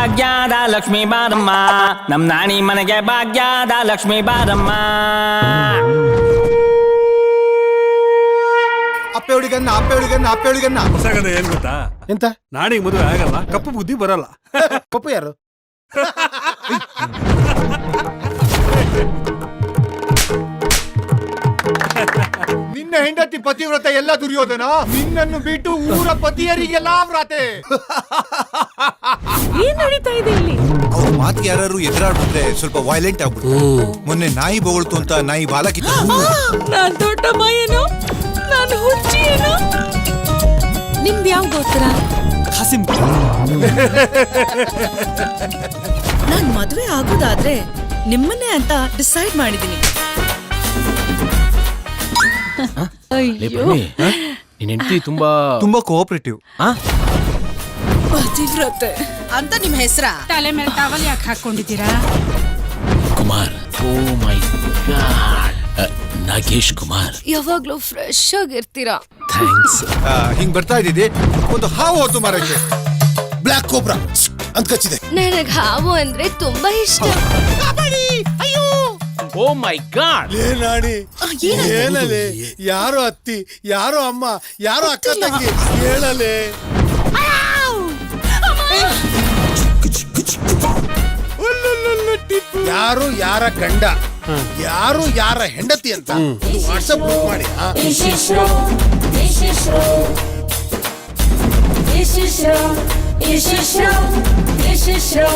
ಭಾಗ್ಯದ ಲಕ್ಷ್ಮೀ ಬಾರಮ್ಮ, ನಮ್ ನಾಣಿ ಮನೆಗೆ ಭಾಗ್ಯದ ಲಕ್ಷ್ಮೀ ಬಾರಮ್ಮ. ಅಪ್ಪೆ ಹುಡುಗನ್ನ ಹೊಸಗದ ಏನ್ ಗೊತ್ತಾ? ಎಂತ ನಾಡಿಗೆ ಮದುವೆ ಆಗಲ್ಲ, ಕಪ್ಪು ಬುದ್ಧಿ ಬರಲ್ಲ. ಪಪ್ಪು ಯಾರು? ನಿನ್ನ ಹೆಂಡತಿ ಪತಿವ್ರತ ಎಲ್ಲ ದುರ್ಯೋಧನ, ನಿನ್ನನ್ನು ಬಿಟ್ಟು ಊರ ಪತಿಯರಿಗೆಲ್ಲ ವ್ರತೆ. ಏನ್ ನಡೀತಾ ಇದೆ ಇಲ್ಲಿ? ಅವ್ರ ಮಾತಿಗೆ ಯಾರು ಎದುರಾಡ್ಬಿಟ್ರೆ ಸ್ವಲ್ಪ ವೈಲೆಂಟ್ ಆಗ್ಬಿಟ್ಟು. ಮೊನ್ನೆ ನಾಯಿ ಬೊಗಳ್ತು ಅಂತ ನಾಯಿ ಬಾಲ ಕಿತ್ತ. ನಾನ್ ದೊಡ್ಡಮ್ಮ ಏನು, ನಾನು ಹುಚ್ಚಿ ಏನು? ನಿಮ್ದು ಯಾವ ಗೋತ್ರ? ಖಾಸಿಂ. ನಾನ್ ಮದ್ವೆ ಆಗೋದಾದ್ರೆ ನಿಮ್ಮನ್ನೇ ಅಂತ ಡಿಸೈಡ್ ಮಾಡಿದೀನಿ. ನಿನ್ ಹೆಂಡತಿ ತುಂಬಾ ಕೋಆಪರೇಟಿವ್. ಪತಿವ್ರತೆ ಅಂತ ನಿಮ್ ಹೆಸರ? ತಲೆ ಮೇಲೆ ಟವಲ್ ಯಾಕೆ ಹಾಕೊಂಡಿದ್ದೀರಾ? ಕುಮಾರ್. ಓ ಮೈ ಗಾಡ್, ನಾಗೇಶ್ ಕುಮಾರ್. ಯಾವಾಗ್ಲೂ ಫ್ರೆಶ್ ಆಗಿರ್ತೀರಾ. ಥ್ಯಾಂಕ್ಸ್. ಹಿಂಗ್ ಬರ್ತಾ ಇದ್ದಿದ್ದೆ ಒಂದು ಹಾವು ಹೊತ್ತು ಮರಕ್ಕೆ. ಬ್ಲಾಕ್ ಕೋಬ್ರಾ ಅಂತ ಕಚ್ಚಿದೆ. ನನಗ್ ಹಾವು ಅಂದ್ರೆ ತುಂಬಾ ಇಷ್ಟ. ಓ ಮೈ ಗಾಡ್. ಏನಾಡಿ ಹೇಳಲೆ, ಯಾರೋ ಅತ್ತಿ, ಯಾರೋ ಅಮ್ಮ, ಯಾರೋ ಅಕ್ಕ ತಂಗಿ, ಹೇಳಲೆ. ಯಾರು ಯಾರ ಗಂಡ, ಯಾರು ಯಾರ ಹೆಂಡತಿ ಅಂತ ವಾಟ್ಸಪ್ ಗ್ರೂಪ್ ಮಾಡಿ. This is show.